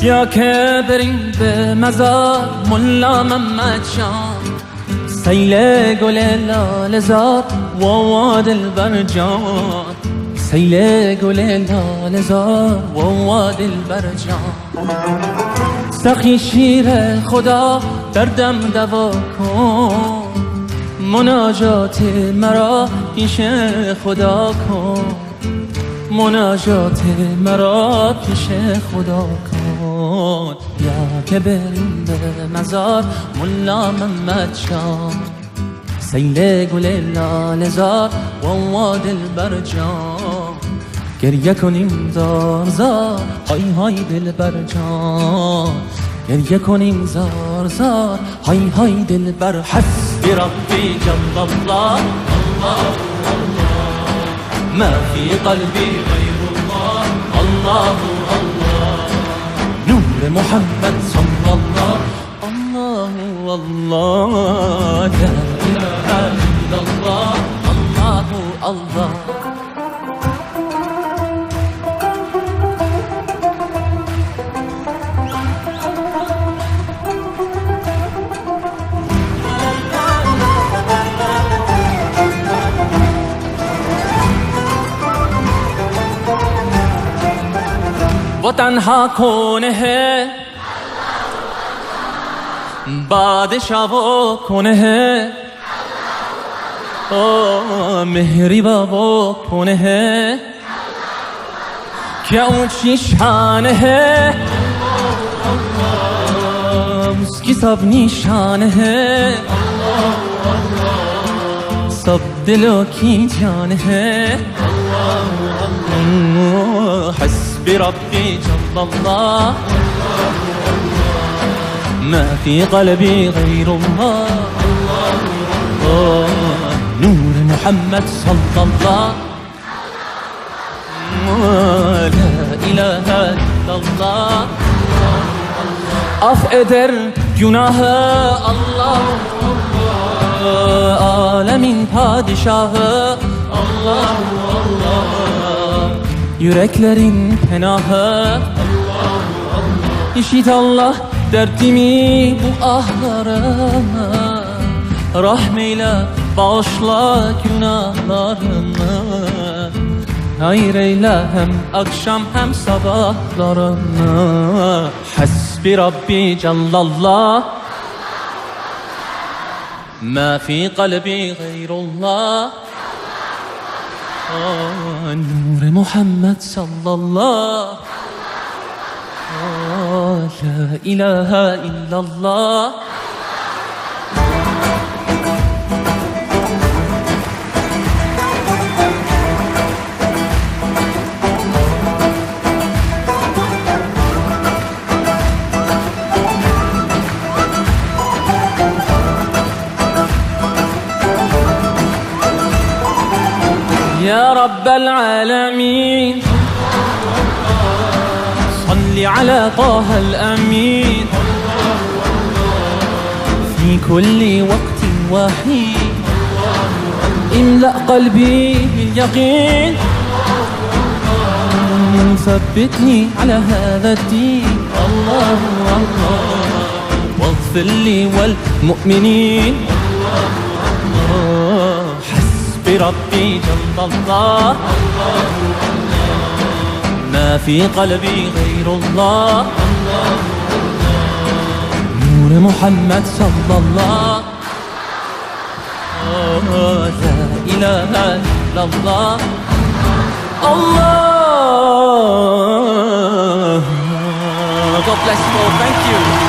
بیا که بریم به مزار ملا محمد شاه، سیل گل لاله زار و دلبر جان، سیل گل لاله زار و دلبر جان. سخی شیر خدا دردم دوا کن، مناجات مرا پیش خدا کن، مناجات مرا پیش خدا کن. بیا که بریم به مزار ملا محمد شاه، سیل گل لاله زار و دلبر جان. گریه کنیم زار زار های های دلبر جان، گریه کنیم زار زار های های دلبر. حسبی ربی جل الله، الله الله، ما فی قلبی غیر الله، الله الله. نور محمد صلی الله، الله الله، لا اله الا الله، الله الله. वो तन्हा कौन है, बादशाह वो कौन है, ओ मेहरिबा वो कौन है, क्या ऊंची शान है, उसकी सब निशान है, सब दिलों की जान है. حسبي ربي جل الله، ما في قلبي غير الله، نور محمد صلى الله، لا إله إلا الله. Af eder günahı Allah, alemin padişahı Allah, Allah. Yüreklerin penahı İşit Allah dertimi bu ahlarımı, rahmeyle bağışla günahlarımı, hayır eyle hem akşam hem sabahlarımı. Hasbi Rabbi Cellallah, ma fi kalbi gayrullah, نور محمد صلى الله، لا إله إلا الله. يا رب العالمين صل على طه الأمين، في كل وقت وحين املأ قلبي باليقين، ثبتني على هذا الدين، الله الله، واغفر لي والمؤمنين. بربي جل الله، ما في قلبي غير الله، نور محمد صلى الله، لا إله إلا الله، الله. God bless you all. Thank you.